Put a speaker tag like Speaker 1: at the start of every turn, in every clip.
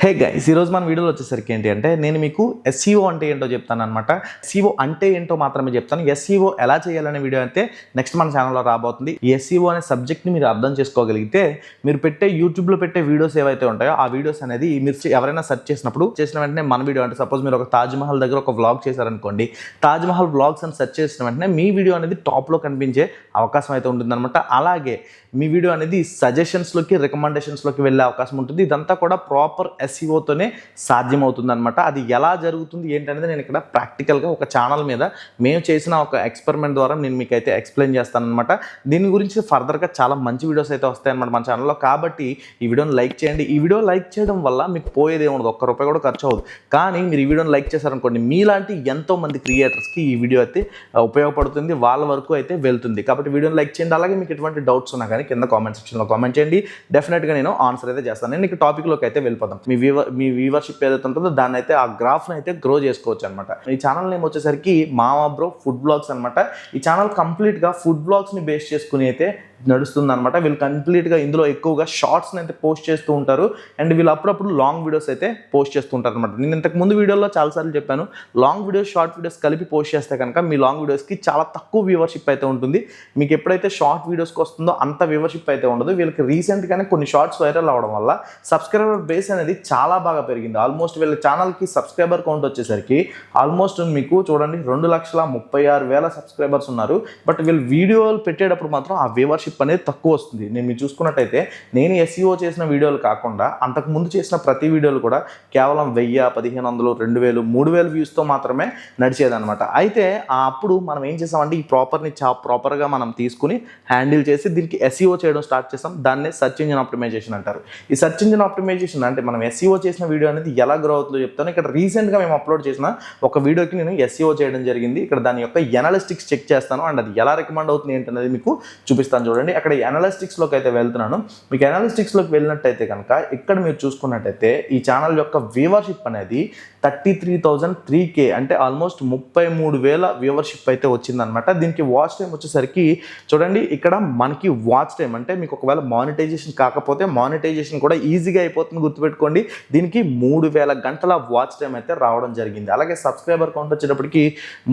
Speaker 1: Hey guys, ఈరోజు మన వీడియోలో వచ్చేసరికి ఏంటి అంటే నేను మీకు ఎస్ఈఓ అంటే ఏంటో చెప్తాను అనమాట. ఎస్ఈఓ అంటే ఏంటో మాత్రమే చెప్తాను. ఎస్ఈఓ ఎలా చేయాలనే వీడియో అయితే నెక్స్ట్ మన ఛానల్లో రాబోతుంది. ఈ ఎస్ఈఓ అనే సబ్జెక్ట్ని మీరు అర్థం చేసుకోగలిగితే మీరు పెట్టే యూట్యూబ్లో పెట్టే వీడియోస్ ఏవైతే ఉంటాయో ఆ వీడియోస్ అనేది మీరు ఎవరైనా సెర్చ్ చేసినప్పుడు చేసిన వెంటనే మన వీడియో అంటే సపోజ్ మీరు ఒక తాజ్మహల్ దగ్గర ఒక వ్లాగ్ చేశారనుకోండి, తాజ్మహల్ వ్లాగ్స్ అని సెర్చ్ చేసిన వెంటనే మీ వీడియో అనేది టాప్లో కనిపించే అవకాశం అయితే ఉంటుందన్నమాట. అలాగే మీ వీడియో అనేది సజెషన్స్లోకి రికమెండేషన్స్లోకి వెళ్ళే అవకాశం ఉంటుంది. ఇదంతా కూడా ప్రాపర్ ఎస్ఈఓతోనే సాధ్యమవుతుంది అనమాట. అది ఎలా జరుగుతుంది ఏంటనేది నేను ఇక్కడ ప్రాక్టికల్గా ఒక ఛానల్ మీద మేము చేసిన ఒక ఎక్స్పెరిమెంట్ ద్వారా నేను మీకు అయితే ఎక్స్ప్లెయిన్ చేస్తానమాట. దీని గురించి ఫర్దర్గా చాలా మంచి వీడియోస్ అయితే వస్తాయన్నమాట మన ఛానల్లో. కాబట్టి ఈ వీడియోని లైక్ చేయండి. ఈ వీడియో లైక్ చేయడం వల్ల మీకు పోయేది ఏముండదు, ₹1 కూడా ఖర్చు అవ్వదు. కానీ మీరు ఈ వీడియోని లైక్ చేశారనుకోండి, మీలాంటి ఎంతోమంది క్రియేటర్స్కి ఈ వీడియో అయితే ఉపయోగపడుతుంది, వాళ్ళ వరకు అయితే వెళ్తుంది. కాబట్టి వీడియోని లైక్ చేయండి. అలాగే మీకు ఎటువంటి డౌట్స్ ఉన్నా కానీ కింద కామెంట్ సెక్షన్లో కామెంట్ చేయండి. డెఫినెట్గా నేను ఆన్సర్ అయితే చేస్తాను. నేను ఇక టాపిక్లోకి అయితే వెళ్ళిపోతాం. మీ వ్యూవర్షిప్ ఏదైతే ఉంటుందో దాన్ని అయితే ఆ గ్రాఫ్ని అయితే గ్రో చేసుకోవచ్చు అనమాట. ఈ ఛానల్ నేమ్ వచ్చేసరికి మామా బ్రో ఫుడ్ బ్లాగ్స్ అనమాట. ఈ ఛానల్ కంప్లీట్గా ఫుడ్ బ్లాగ్స్ని బేస్ చేసుకుని అయితే నడుస్తుంది అనమాట. వీళ్ళు కంప్లీట్గా ఇందులో ఎక్కువగా షార్ట్స్ని అయితే పోస్ట్ చేస్తూ ఉంటారు అండ్ వీళ్ళు అప్పుడప్పుడు లాంగ్ వీడియోస్ అయితే పోస్ట్ చేస్తూ ఉంటారు అనమాట. నేను ఇంతకు ముందు వీడియోలో చాలాసార్లు చెప్పాను, లాంగ్ వీడియోస్ షార్ట్ వీడియోస్ కలిపి పోస్ట్ చేస్తే కనుక మీ లాంగ్ వీడియోస్కి చాలా తక్కువ వ్యూవర్షిప్ అయితే ఉంటుంది. మీకు ఎప్పుడైతే షార్ట్ వీడియోస్కి వస్తుందో అంత వ్యూవర్షిప్ అయితే ఉండదు. వీళ్ళకి రీసెంట్గానే కొన్ని షార్ట్స్ వైరల్ అవ్వడం వల్ల సబ్స్క్రైబర్ బేస్ అనేది చాలా బాగా పెరిగింది. ఆల్మోస్ట్ వీళ్ళ ఛానల్కి సబ్స్క్రైబర్ కౌంట్ వచ్చేసరికి ఆల్మోస్ట్ మీకు చూడండి 2,36,000 సబ్స్క్రైబర్స్ ఉన్నారు. బట్ వీళ్ళు వీడియోలు పెట్టేటప్పుడు మాత్రం ఆ వ్యూవర్షిప్ అనేది తక్కువ వస్తుంది. నేను మీరు చూసుకున్నట్టయితే నేను ఎస్ఈఓ చేసిన వీడియోలు కాకుండా అంతకుముందు చేసిన ప్రతి వీడియోలు కూడా కేవలం 1000, 1500, 2000, 3000 వ్యూస్తో మాత్రమే నడిచేదనమాట. అయితే అప్పుడు మనం ఏం చేసామంటే ఈ ప్రాపర్గా మనం తీసుకుని హ్యాండిల్ చేసి దీనికి ఎస్ఈఓ చేయడం స్టార్ట్ చేసాం. దాన్నే సెర్చ్ ఇంజిన్ ఆప్టిమైజేషన్ అంటారు. ఈ సెర్చ్ ఇంజిన్ ఆప్టిమైజేషన్ అంటే మనం ఎస్ఈఓ చేసిన వీడియో అనేది ఎలా గ్రో అవుతుందో చెప్తాను. ఇక్కడ రీసెంట్గా మేము అప్లోడ్ చేసిన ఒక వీడియోకి నేను ఎస్ఈఓ చేయడం జరిగింది. ఇక్కడ దాని యొక్క ఎనాలిస్టిక్స్ చెక్ చేస్తాను అండ్ అది ఎలా రికమెండ్ అవుతుంది ఏంటనేది మీకు చూపిస్తాను. చూడండి, అక్కడ ఎనాలిస్టిక్స్లోకి అయితే వెళ్తున్నాను. మీకు ఎనాలిస్టిక్స్లోకి వెళ్ళినట్టయితే కనుక ఇక్కడ మీరు చూసుకున్నట్టయితే ఈ ఛానల్ యొక్క వ్యూవర్షిప్ అనేది 33,003K అంటే ఆల్మోస్ట్ 33,000 వ్యూవర్షిప్ అయితే వచ్చిందనమాట. దీనికి వాచ్ టైం వచ్చేసరికి చూడండి, ఇక్కడ మనకి వాచ్ టైం అంటే మీకు ఒకవేళ మానిటైజేషన్ కాకపోతే మానిటైజేషన్ కూడా ఈజీగా అయిపోతుంది, గుర్తుపెట్టుకోండి. దీనికి 3,000 గంటల వాచ్ టైం అయితే రావడం జరిగింది. అలాగే సబ్స్క్రైబర్ కౌంట్ వచ్చేటప్పటికి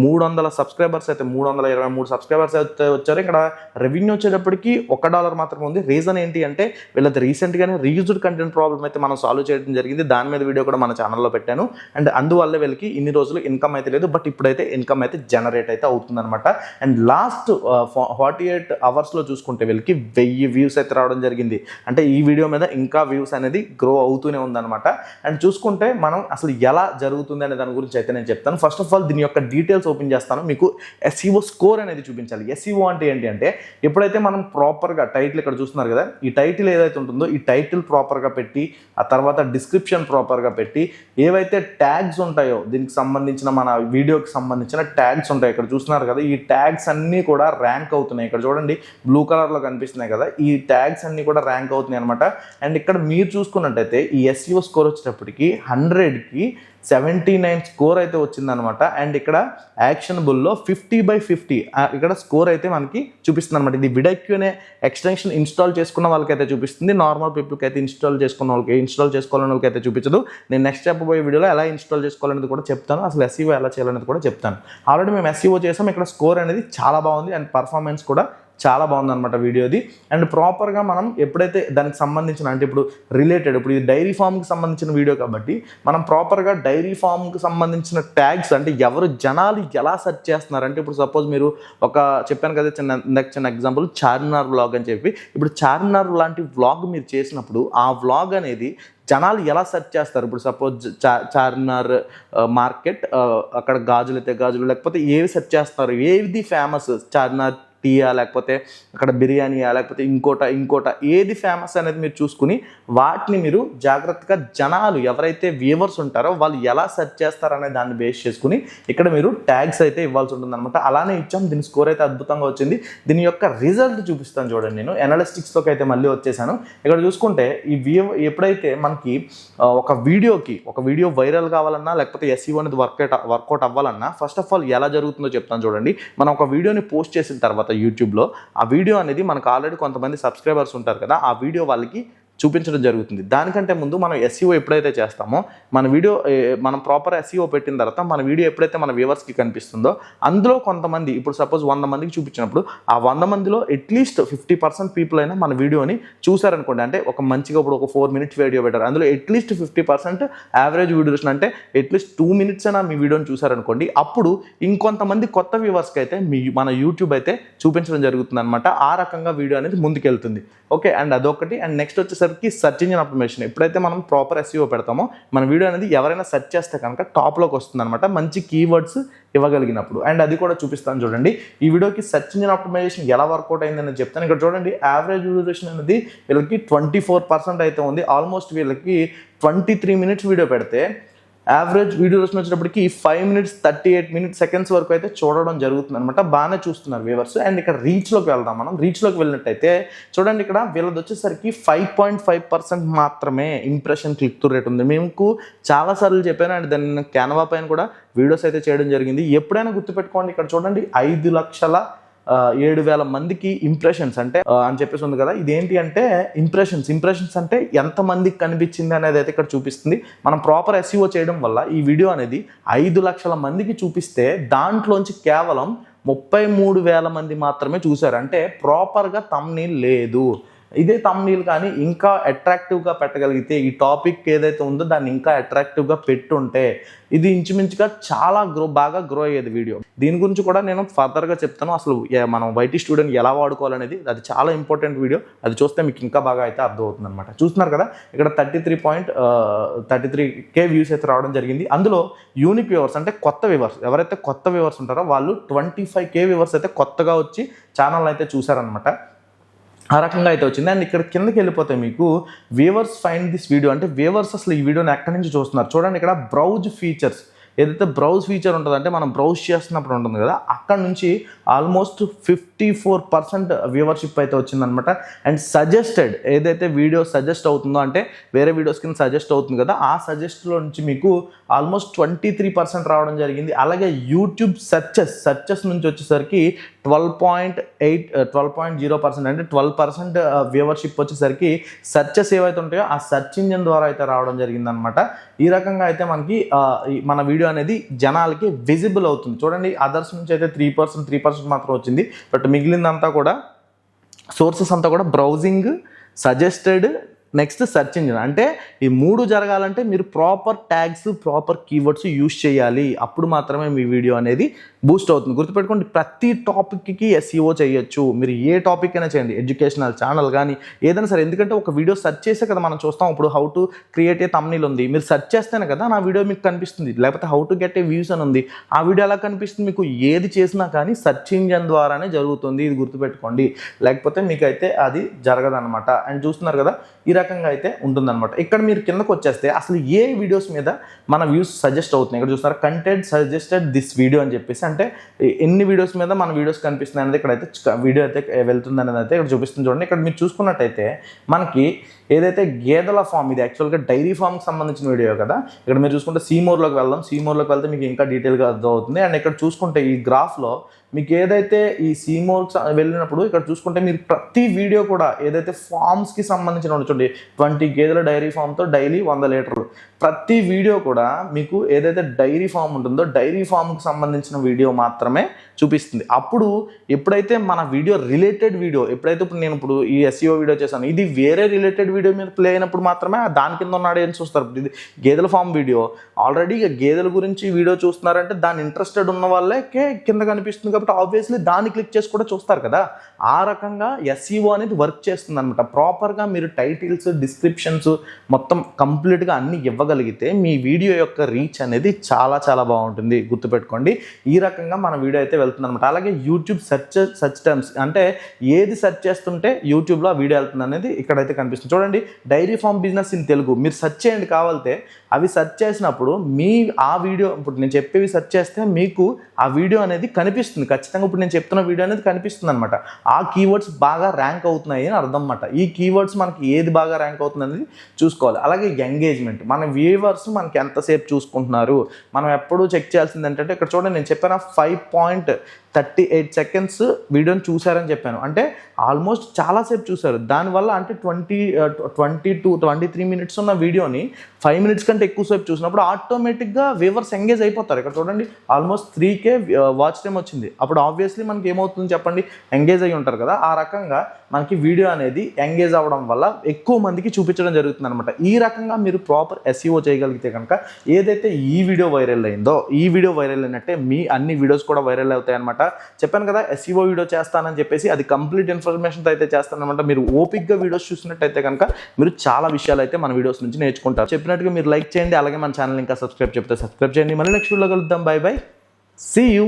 Speaker 1: 300 సబ్స్క్రైబర్స్ అయితే 323 సబ్స్క్రైబర్స్ అయితే వచ్చారు. ఇక్కడ రెవెన్యూ వచ్చేటప్పటికి $1 మాత్రమే ఉంది. రీజన్ ఏంటి అంటే వీళ్ళది రీసెంట్గానే రీయూజ్డ్ కంటెంట్ ప్రాబ్లమ్ అయితే మనం సాల్వ్ చేయడం జరిగింది. దాని మీద వీడియో కూడా మన ఛానల్లో పెట్టాను అండ్ అందువల్ల వీళ్ళకి ఇన్ని రోజులు ఇన్కమ్ అయితే లేదు. బట్ ఇప్పుడైతే ఇన్కమ్ అయితే జనరేట్ అయితే అవుతుందన్నమాట. అండ్ లాస్ట్ 48 అవర్స్లో చూసుకుంటే వీళ్ళకి 1000 వ్యూస్ అయితే రావడం జరిగింది. అంటే ఈ వీడియో మీద ఇంకా వ్యూస్ అనేది గ్రో అవుతూనే ఉందన్నమాట. అండ్ చూసుకుంటే మనం అసలు ఎలా జరుగుతుంది అనే దాని గురించి అయితే నేను చెప్తాను. ఫస్ట్ ఆఫ్ ఆల్ దీని యొక్క డీటెయిల్స్ ఓపెన్ చేస్తాను. మీకు ఎస్ఈఓ స్కోర్ అనేది చూపించాలి. ఎస్ఈఓ అంటే ఏంటి అంటే ఎప్పుడైతే మనం ప్రాపర్గా టైటిల్ ఇక్కడ చూస్తున్నారు కదా, ఈ టైటిల్ ఏదైతే ఉంటుందో ఈ టైటిల్ ప్రాపర్గా పెట్టి ఆ తర్వాత డిస్క్రిప్షన్ ప్రాపర్గా పెట్టి ఏవైతే ట్యాగ్స్ ఉంటాయో దీనికి సంబంధించిన మన వీడియోకి సంబంధించిన ట్యాగ్స్ ఉంటాయి. ఇక్కడ చూస్తున్నారు కదా, ఈ ట్యాగ్స్ అన్నీ కూడా ర్యాంక్ అవుతున్నాయి. ఇక్కడ చూడండి బ్లూ కలర్లో కనిపిస్తున్నాయి కదా, ఈ ట్యాగ్స్ అన్నీ కూడా ర్యాంక్ అవుతున్నాయి అనమాట. అండ్ ఇక్కడ మీరు చూసుకున్నట్టయితే ఈ ఎస్ఈఓ స్కోర్ వచ్చేటప్పటికి 100కి 79 స్కోర్ అయితే వచ్చిందనమాట. అండ్ ఇక్కడ యాక్షనబుల్లో 50/50 ఇక్కడ స్కోర్ అయితే మనకి చూపిస్తుంది అనమాట. ఇది విడక్యూ అనే ఎక్స్టెన్షన్ ఇన్స్టాల్ చేసుకున్న వాళ్ళకైతే చూపిస్తుంది. నార్మల్ పీపుల్కి అయితే ఇన్స్టాల్ చేసుకోవాలని వాళ్ళకి అయితే చూపించదు. నేను నెక్స్ట్ చెప్పబోయే వీడియోలో ఎలా ఇన్స్టాల్ చేసుకోవాలనేది కూడా చెప్తాను, అసలు ఎస్ఈఓ ఎలా చేయాలనేది కూడా చెప్తాను. ఆల్రెడీ మేము ఎస్ఈఓ చేసాం. ఇక్కడ స్కోర్ అనేది చాలా బాగుంది అండ్ పర్ఫార్మెన్స్ కూడా చాలా బాగుందన్నమాట వీడియోది. అండ్ ప్రాపర్గా మనం ఎప్పుడైతే దానికి సంబంధించిన అంటే ఇప్పుడు ఇది డైరీ ఫామ్కి సంబంధించిన వీడియో కాబట్టి మనం ప్రాపర్గా డైరీ ఫామ్కి సంబంధించిన ట్యాగ్స్ అంటే జనాలు ఎలా సెర్చ్ చేస్తున్నారు అంటే ఇప్పుడు సపోజ్ మీరు చెప్పాను కదా చిన్న ఎగ్జాంపుల్ చార్మినార్ వ్లాగ్ అని చెప్పి, ఇప్పుడు చార్మినార్ లాంటి వ్లాగ్ మీరు చేసినప్పుడు ఆ వ్లాగ్ అనేది జనాలు ఎలా సెర్చ్ చేస్తారు. ఇప్పుడు సపోజ్ చార్మినార్ మార్కెట్, అక్కడ గాజులు అయితే గాజులు, లేకపోతే ఏవి సెర్చ్ చేస్తున్నారు, ఏది ఫేమస్, చార్మినార్ టీయా లేకపోతే అక్కడ బిర్యానీయా లేకపోతే ఇంకోట ఏది ఫేమస్ అనేది మీరు చూసుకుని వాటిని మీరు జాగ్రత్తగా జనాలు ఎవరైతే వ్యూవర్స్ ఉంటారో వాళ్ళు ఎలా సెర్చ్ చేస్తారనే దాన్ని బేస్ చేసుకుని ఇక్కడ మీరు ట్యాగ్స్ అయితే ఇవ్వాల్సి ఉంటుంది అనమాట. అలానే ఇచ్చాం. దీని స్కోర్ అయితే అద్భుతంగా వచ్చింది. దీని యొక్క రిజల్ట్ చూపిస్తాను చూడండి. నేను ఎనాలిస్టిక్స్లోకి అయితే మళ్ళీ వచ్చేసాను. ఇక్కడ చూసుకుంటే ఎప్పుడైతే మనకి ఒక వీడియో వైరల్ కావాలన్నా లేకపోతే ఎస్ఈఓ అనేది వర్కౌట్ అవ్వాలన్నా ఫస్ట్ ఆఫ్ ఆల్ ఎలా జరుగుతుందో చెప్తాను చూడండి. మనం ఒక వీడియోని పోస్ట్ చేసిన తర్వాత యూట్యూబ్లో ఆ వీడియో అనేది మనకు ఆల్రెడీ కొంతమంది సబ్స్క్రైబర్స్ ఉంటారు కదా, ఆ వీడియో వాళ్ళకి చూపించడం జరుగుతుంది. దానికంటే ముందు మనం ఎస్ఈఓ ఎప్పుడైతే చేస్తామో మన వీడియో మనం ప్రాపర్ ఎస్ఈఓ పెట్టిన తర్వాత మన వీడియో ఎప్పుడైతే మన వ్యూవర్స్కి కనిపిస్తుందో అందులో కొంతమంది ఇప్పుడు సపోజ్ 100 మందికి చూపించినప్పుడు ఆ 100 మందిలో అట్లీస్ట్ 50% పీపుల్ అయినా మన వీడియోని చూసారనుకోండి. అంటే ఒక మంచిగా ఇప్పుడు ఒక 4 మినిట్స్ వీడియో పెట్టారు, అందులో అట్లీస్ట్ 50% యావరేజ్ వీడియో డ్యూరేషన్ అంటే అట్లీస్ట్ 2 మినిట్స్ అయినా మీ వీడియోని చూసారనుకోండి. అప్పుడు ఇంకొంతమంది కొత్త వ్యూవర్స్కి అయితే మన యూట్యూబ్ అయితే చూపించడం జరుగుతుంది అనమాట. ఆ రకంగా వీడియో అనేది ముందుకెళ్తుంది. ఓకే, అండ్ అదొకటి. అండ్ నెక్స్ట్ వచ్చేసరికి సెర్చ్ ఇంజిన్ ఆప్టిమైజేషన్. ఎప్పుడైతే మనం ప్రాపర్ ఎస్ఈఓ పెడతామో మన వీడియో అనేది ఎవరైనా సెర్చ్ చేస్తే కనుక టాప్లోకి వస్తుంది అనమాట, మంచి కీవర్డ్స్ ఇవ్వగలిగినప్పుడు. అండ్ అది కూడా చూపిస్తాను చూడండి. ఈ వీడియోకి సెర్చ్ ఇంజిన్ ఆప్టిమైజేషన్ ఎలా వర్కౌట్ అయిందని చెప్తాను. ఇక్కడ చూడండి, యావరేజ్ డ్యూరేషన్ అనేది వీళ్ళకి 24% అయితే ఉంది. ఆల్మోస్ట్ వీళ్ళకి 23 మినిట్స్ వీడియో పెడితే యావరేజ్ వీడియో డ్యూరేషన్ వచ్చేటప్పటికి 5 మినిట్స్ 38 సెకండ్స్ వరకు అయితే చూడడం జరుగుతుంది అనమాట. బాగానే చూస్తున్నారు వ్యూవర్స్. అండ్ ఇక్కడ రీచ్లోకి వెళ్దాం. మనం రీచ్లోకి వెళ్ళినట్టయితే చూడండి, ఇక్కడ వీళ్ళది వచ్చేసరికి 5.5% మాత్రమే ఇంప్రెషన్ క్లిక్ త్రూ రేట్ ఉంది. మీకు చాలాసార్లు చెప్పాను, అండ్ దాన్ని క్యాన్వా పైన కూడా వీడియోస్ అయితే చేయడం జరిగింది. ఎప్పుడైనా గుర్తుపెట్టుకోండి, ఇక్కడ చూడండి 5,07,000 మందికి ఇంప్రెషన్స్ అంటే అని చెప్పేసి ఉంది కదా. ఇదేంటి అంటే ఇంప్రెషన్స్ అంటే ఎంతమందికి కనిపించింది అనేది అయితే ఇక్కడ చూపిస్తుంది. మనం ప్రాపర్ ఎస్ఈఓ చేయడం వల్ల ఈ వీడియో అనేది 5,00,000 మందికి చూపిస్తే దాంట్లోంచి కేవలం 33,000 మంది మాత్రమే చూశారు. అంటే ప్రాపర్గా థంబ్నెయిల్ లేదు. ఇదే థంబ్నెయిల్ కానీ ఇంకా అట్రాక్టివ్గా పెట్టగలిగితే, ఈ టాపిక్ ఏదైతే ఉందో దాన్ని ఇంకా అట్రాక్టివ్గా పెట్టుంటే ఇది ఇంచుమించుగా చాలా బాగా గ్రో అయ్యేది వీడియో. దీని గురించి కూడా నేను ఫర్దర్గా చెప్తాను. అసలు మనం వైటీ స్టూడియోని ఎలా వాడుకోవాలనేది అది చాలా ఇంపార్టెంట్ వీడియో. అది చూస్తే మీకు ఇంకా బాగా అయితే అర్థమవుతుంది అనమాట. చూస్తున్నారు కదా, ఇక్కడ 33K వ్యూస్ అయితే రావడం జరిగింది. అందులో యూనిక్ వ్యూవర్స్ అంటే కొత్త వ్యూవర్స్, ఎవరైతే కొత్త వ్యూవర్స్ ఉంటారో వాళ్ళు 25K వ్యూవర్స్ అయితే కొత్తగా వచ్చి ఛానల్ అయితే చూసారనమాట. ఆ రకంగా అయితే వచ్చింది. అండ్ ఇక్కడ కిందకి వెళ్ళిపోతే మీకు వ్యూవర్స్ ఫైండ్ దిస్ వీడియో అంటే వ్యూవర్స్ అసలు ఈ వీడియోని ఎక్కడి నుంచి చూస్తున్నారు చూడండి. ఇక్కడ బ్రౌజ్ ఫీచర్స్, ఏదైతే బ్రౌజ్ ఫీచర్ ఉంటుందో అంటే మనం బ్రౌజ్ చేస్తున్నప్పుడు ఉంటుంది కదా, అక్కడ నుంచి ఆల్మోస్ట్ 54% వ్యూవర్షిప్ అయితే వచ్చిందనమాట. అండ్ సజెస్టెడ్, ఏదైతే వీడియో సజెస్ట్ అవుతుందో అంటే వేరే వీడియోస్ కింద సజెస్ట్ అవుతుంది కదా, ఆ సజెస్ట్లో నుంచి మీకు ఆల్మోస్ట్ 23% రావడం జరిగింది. అలాగే యూట్యూబ్ సర్చెస్ నుంచి వచ్చేసరికి 12.0% అంటే 12% వ్యూవర్షిప్ వచ్చేసరికి సర్చెస్ ఏవైతే ఉంటాయో ఆ సర్చ్ ఇంజిన్ ద్వారా అయితే రావడం జరిగిందనమాట. ఈ రకంగా అయితే మనకి మన వీడియో అనేది జనాలకి విజిబుల్ అవుతుంది. చూడండి, అదర్స్ నుంచి అయితే 3% మాత్రం వచ్చింది. బట్ మిగిలిందంతా కూడా సోర్సెస్ అంతా కూడా browsing, suggested, next search engine. అంటే ఈ 3 జరగాలంటే మీరు proper tags, proper keywords use చేయాలి. అప్పుడు మాత్రమే మీ వీడియో అనేది బూస్ట్ అవుతుంది. గుర్తుపెట్టుకోండి, ప్రతి టాపిక్కి ఎస్ఈఓ చేయొచ్చు. మీరు ఏ టాపిక్ అయినా చేయండి, ఎడ్యుకేషనల్ ఛానల్ కానీ ఏదైనా సరే. ఎందుకంటే ఒక వీడియో సెర్చ్ చేసే కదా మనం చూస్తాం. ఇప్పుడు how to create a thumbnail ఉంది, మీరు సెర్చ్ చేస్తేనే కదా నా వీడియో మీకు కనిపిస్తుంది. లేకపోతే how to get a views అని ఉంది, ఆ వీడియో ఎలా కనిపిస్తుంది మీకు? ఏది చేసినా కానీ సెర్చ్ ఇంజిన్ ద్వారానే జరుగుతుంది. ఇది గుర్తుపెట్టుకోండి, లేకపోతే మీకైతే అది జరగదన్నమాట. అండ్ చూస్తున్నారు కదా, ఈ రకంగా అయితే ఉంటుందన్నమాట. ఇక్కడ మీరు కిందకు వచ్చేస్తే అసలు ఏ వీడియోస్ మీద మన వ్యూస్ సజెస్ట్ అవుతున్నాయి ఇక్కడ చూస్తున్నారు. కంటెంట్ సజెస్టెడ్ దిస్ వీడియో అని చెప్పేసి, అంటే ఎన్ని వీడియోస్ మీద మన వీడియోస్ కనిపిస్తున్నాయి అనేది ఇక్కడైతే వీడియో అయితే వెళ్తుంది అనేది అయితే ఇక్కడ చూపిస్తుంది. చూడండి, ఇక్కడ మీరు చూసుకున్నట్టయితే మనకి ఏదైతే గేదెల ఫామ్, ఇది యాక్చువల్గా డైరీ ఫామ్కి సంబంధించిన వీడియో కదా. ఇక్కడ మీరు చూసుకుంటే సీమోర్లోకి వెళ్దాం. సీమోర్లోకి వెళ్తే మీకు ఇంకా డీటెయిల్గా అర్థమవుతుంది. అండ్ ఇక్కడ చూసుకుంటే ఈ గ్రాఫ్లో మీకు ఏదైతే ఈ సీమోర్కి వెళ్ళినప్పుడు ఇక్కడ చూసుకుంటే మీరు ప్రతి వీడియో కూడా ఏదైతే ఫామ్స్కి సంబంధించిన చూడండి, 20 గేదెల డైరీ ఫామ్తో డైలీ 100 లీటర్లు. ప్రతి వీడియో కూడా మీకు ఏదైతే డైరీ ఫామ్ ఉంటుందో డైరీ ఫామ్కి సంబంధించిన వీడియో మాత్రమే చూపిస్తుంది. అప్పుడు ఎప్పుడైతే మన వీడియో రిలేటెడ్ వీడియో, ఎప్పుడైతే ఇప్పుడు ఈ ఎస్ఈఓ వీడియో చేశాను, ఇది వేరే రిలేటెడ్ వీడియో మీద ప్లే అయినప్పుడు మాత్రమే దాని కింద ఉన్న ఆడియన్స్ చూస్తారు. ఇది గేదెల ఫామ్ వీడియో, ఆల్రెడీ గేదెల గురించి వీడియో చూస్తున్నారంటే దాని ఇంట్రెస్టెడ్ ఉన్న వాళ్ళకే కింద కనిపిస్తుంది కాబట్టి ఆబ్వియస్లీ దాన్ని క్లిక్ చేసి కూడా చూస్తారు కదా. ఆ రకంగా ఎస్ఈఓ అనేది వర్క్ చేస్తుంది అనమాట. ప్రాపర్గా మీరు టైటిల్స్, డిస్క్రిప్షన్స్ మొత్తం కంప్లీట్గా అన్ని ఇవ్వగలిగితే మీ వీడియో యొక్క రీచ్ అనేది చాలా చాలా బాగుంటుంది. గుర్తుపెట్టుకోండి, ఈ రకంగా మన వీడియో అయితే వెళ్తుంది అనమాట. అలాగే యూట్యూబ్ సెర్చ్ టర్మ్స్ అంటే ఏది సెర్చ్ చేస్తుంటే యూట్యూబ్లో ఆ వీడియో వెళ్తుంది అనేది ఇక్కడైతే కనిపిస్తుంది. చూడండి, dairy farm business in Telugu మీరు సెర్చ్ చేయండి కావాలితే. అవి సెర్చ్ చేసినప్పుడు ఆ వీడియో, ఇప్పుడు నేను చెప్పేవి సెర్చ్ చేస్తే మీకు ఆ వీడియో అనేది కనిపిస్తుంది ఖచ్చితంగా. ఇప్పుడు నేను చెప్తున్న వీడియో అనేది కనిపిస్తుంది అనమాట. ఆ కీవర్డ్స్ బాగా ర్యాంక్ అవుతున్నాయి అని అర్థం అన్నమాట. ఈ కీవర్డ్స్ మనకి ఏది బాగా ర్యాంక్ అవుతుంది అనేది చూసుకోవాలి. అలాగే ఎంగేజ్మెంట్, మన వ్యూవర్స్ మనకి ఎంతసేపు చూసుకుంటున్నారు మనం ఎప్పుడూ చెక్ చేయాల్సింది ఏంటంటే ఇక్కడ చూడండి, నేను చెప్పాను 5.38 సెకండ్స్ వీడియోని చూసారని చెప్పాను. అంటే ఆల్మోస్ట్ చాలాసేపు చూసారు. దానివల్ల అంటే 23 మినిట్స్ ఉన్న వీడియోని 5 మినిట్స్ కంటే ఎక్కువసేపు చూసినప్పుడు ఆటోమేటిక్గా వ్యూవర్స్ ఎంగేజ్ అయిపోతారు. ఇక్కడ చూడండి ఆల్మోస్ట్ 3K వాచ్ టైం వచ్చింది. అప్పుడు ఆబ్వియస్లీ మనకి ఏమవుతుంది చెప్పండి, ఎంగేజ్ అయ్యి ఉంటారు కదా. ఆ రకంగా మనకి వీడియో అనేది ఎంగేజ్ అవ్వడం వల్ల ఎక్కువ మందికి చూపించడం జరుగుతుంది అనమాట. ఈ రకంగా మీరు ప్రాపర్ SEO చేయగలిగితే కనుక ఏదైతే ఈ వీడియో వైరల్ అయిందో ఈ వీడియో వైరల్ అయినట్టే మీ అన్ని వీడియోస్ కూడా వైరల్ అవుతాయి అనమాట. చెప్పాను కదా SEO వీడియో చేస్తానని చెప్పేసి, అది కంప్లీట్ ఇన్ఫర్మేషన్తో అయితే చేస్తానమాట. మీరు ఓపిక్గా వీడియోస్ చూసినట్టయితే కనుక మీరు చాలా విషయాలు అయితే మన వీడియోస్ నుంచి నేర్చుకుంటారు. చెప్పినట్టుగా మీరు లైక్ చేయండి, అలాగే మన ఛానల్ ఇంకా సబ్స్క్రైబ్ చేయండి. మళ్ళీ నెక్స్ట్ వీడియోలో కలుద్దాం. Bye bye, see you.